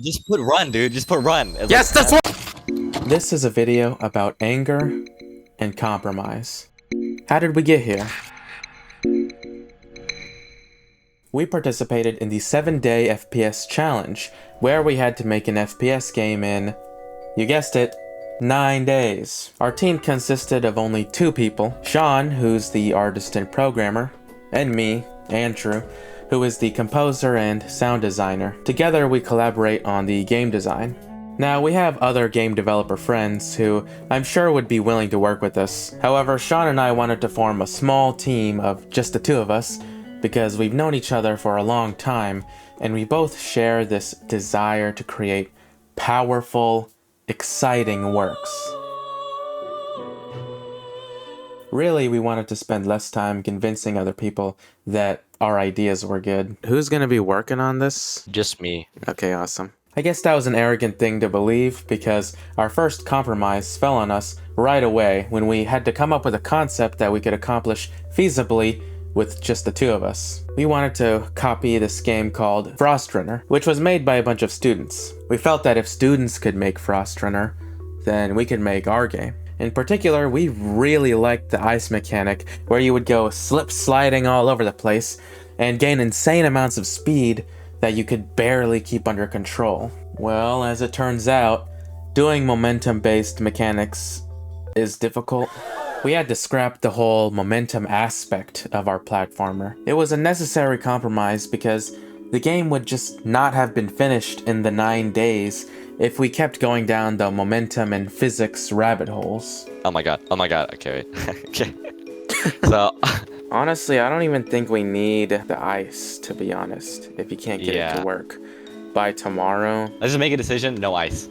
Just put run, dude. Just put run. Yes, that's what. This is a video about anger and compromise. How did we get here? We participated in the 7-day FPS challenge, where we had to make an FPS game in, you guessed it, 9 days. Our team consisted of only 2 people, Sean, who's the artist and programmer, and me, Andrew, who is the composer and sound designer. Together we collaborate on the game design. Now, we have other game developer friends who I'm sure would be willing to work with us. However, Sean and I wanted to form a small team of just the 2 of us because we've known each other for a long time and we both share this desire to create powerful, exciting works. Really, we wanted to spend less time convincing other people that our ideas were good. Who's gonna be working on this? Just me. Okay, awesome. I guess that was an arrogant thing to believe because our first compromise fell on us right away when we had to come up with a concept that we could accomplish feasibly with just the 2 of us. We wanted to copy this game called Frostrunner, which was made by a bunch of students. We felt that if students could make Frostrunner, then we could make our game. In particular, we really liked the ice mechanic where you would go slip sliding all over the place and gain insane amounts of speed that you could barely keep under control. Well, as it turns out, doing momentum-based mechanics is difficult. We had to scrap the whole momentum aspect of our platformer. It was a necessary compromise because the game would just not have been finished in the 9 days if we kept going down the momentum and physics rabbit holes. Oh my god. Okay, wait. Okay. So, Honestly, I don't even think we need the ice, to be honest, if you can't get it to work by tomorrow. let's just make a decision. No ice.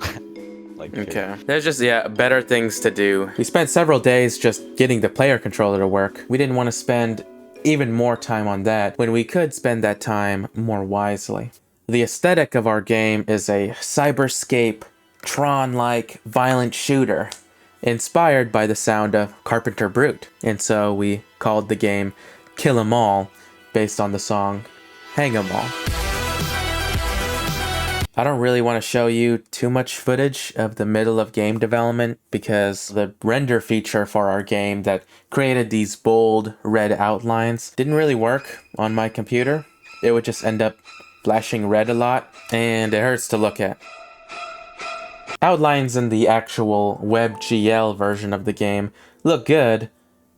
Like, Okay. There's just, better things to do. We spent several days just getting the player controller to work. We didn't want to spend even more time on that when we could spend that time more wisely. The aesthetic of our game is a cyberscape, Tron-like violent shooter, inspired by the sound of Carpenter Brute. And so we called the game Kill 'Em All, based on the song Hang 'Em All. I don't really want to show you too much footage of the middle of game development because the render feature for our game that created these bold red outlines didn't really work on my computer. It would just end up flashing red a lot, and it hurts to look at. Outlines in the actual WebGL version of the game look good,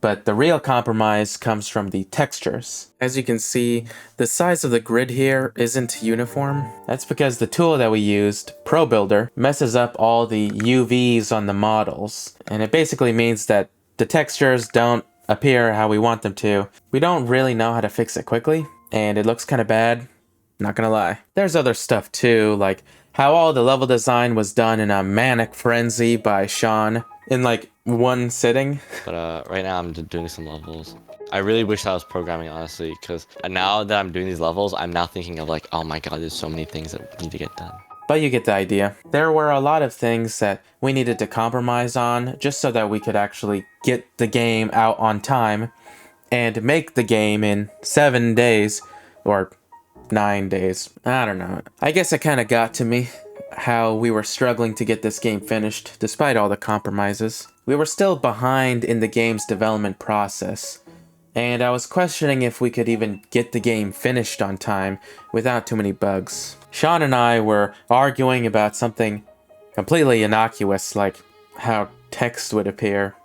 but the real compromise comes from the textures. As you can see, the size of the grid here isn't uniform. That's because the tool that we used, ProBuilder, messes up all the UVs on the models, and it basically means that the textures don't appear how we want them to. We don't really know how to fix it quickly, and it looks kind of bad. Not gonna lie. There's other stuff too, like how all the level design was done in a manic frenzy by Sean in like one sitting. But right now I'm doing some levels. I really wish I was programming, honestly, because now that I'm doing these levels, I'm now thinking of like, oh my god, there's so many things that need to get done. But you get the idea. There were a lot of things that we needed to compromise on just so that we could actually get the game out on time and make the game in 7 days or 9 days. I don't know. I guess it kind of got to me how we were struggling to get this game finished despite all the compromises. We were still behind in the game's development process, and I was questioning if we could even get the game finished on time without too many bugs. Sean and I were arguing about something completely innocuous, like how text would appear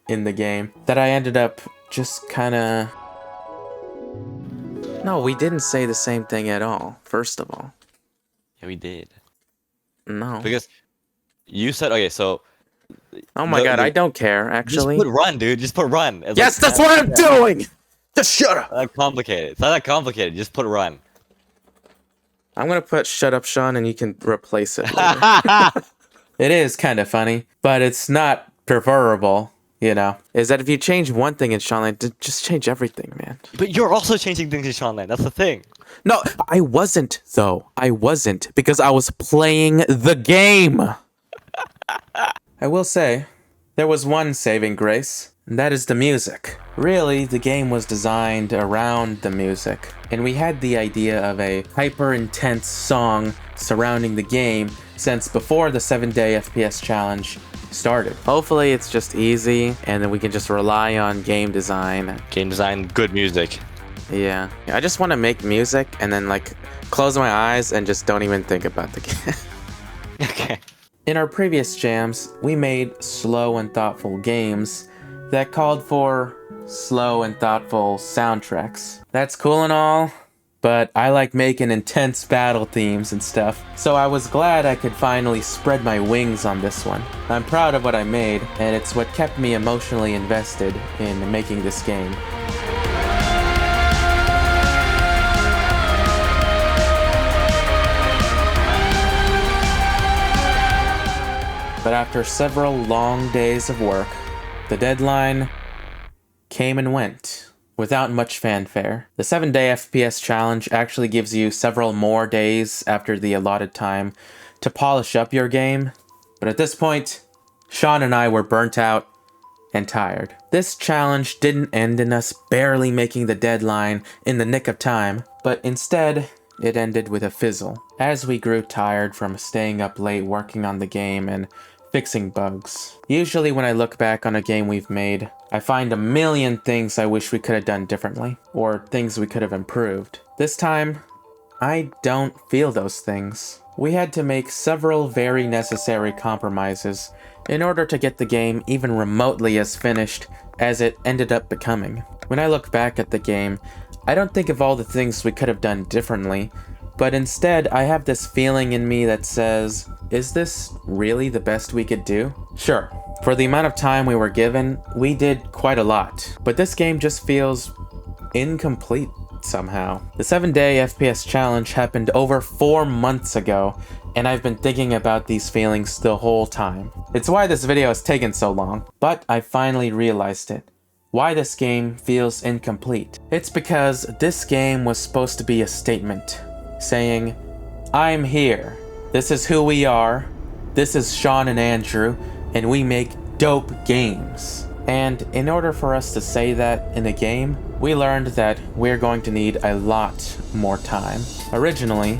in the game, that I ended up just kinda... No, we didn't say the same thing at all, first of all. Yeah, we did. No. Because you said, okay, so... Oh my god, I don't care, actually. Just put run, dude. Just put run. It's Yes, like, that's what I'm doing! Just shut up! It's not complicated. It's not that complicated. Just put run. I'm gonna put shut up, Sean, and you can replace it later. It is kind of funny, but it's not preferable, you know. Is that if you change one thing in Seanline, just change everything, man. But you're also changing things in Seanline. That's the thing. No, I wasn't, though. I wasn't, because I was playing the game. I will say, there was one saving grace. and that is the music. Really, the game was designed around the music, and we had the idea of a hyper-intense song surrounding the game since before the 7-day FPS challenge started. Hopefully it's just easy, and then we can just rely on game design. Game design, good music. Yeah. I just want to make music and then like close my eyes and just don't even think about the game. Okay. In our previous jams, we made slow and thoughtful games that called for slow and thoughtful soundtracks. That's cool and all, but I like making intense battle themes and stuff, so I was glad I could finally spread my wings on this one. I'm proud of what I made, and it's what kept me emotionally invested in making this game. But after several long days of work, the deadline came and went without much fanfare. The 7-day FPS challenge actually gives you several more days after the allotted time to polish up your game, but at this point, Sean and I were burnt out and tired. This challenge didn't end in us barely making the deadline in the nick of time, but instead, it ended with a fizzle, as we grew tired from staying up late working on the game and fixing bugs. Usually when I look back on a game we've made, I find a million things I wish we could have done differently, or things we could have improved. This time, I don't feel those things. We had to make several very necessary compromises in order to get the game even remotely as finished as it ended up becoming. When I look back at the game, I don't think of all the things we could have done differently, but instead I have this feeling in me that says, is this really the best we could do? Sure, for the amount of time we were given, we did quite a lot, but this game just feels incomplete somehow. The 7-day FPS challenge happened over 4 months ago, and I've been thinking about these feelings the whole time. It's why this video has taken so long, but I finally realized it. Why this game feels incomplete. It's because this game was supposed to be a statement, saying, I'm here. This is who we are. This is Sean and Andrew, and we make dope games. And in order for us to say that in a game, we learned that we're going to need a lot more time. Originally,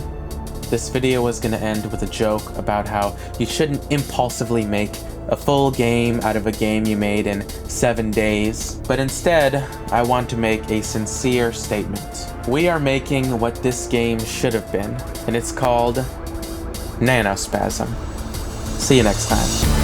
this video was going to end with a joke about how you shouldn't impulsively make a full game out of a game you made in 7 days. But instead, I want to make a sincere statement. We are making what this game should have been, and it's called Nanospasm. See you next time.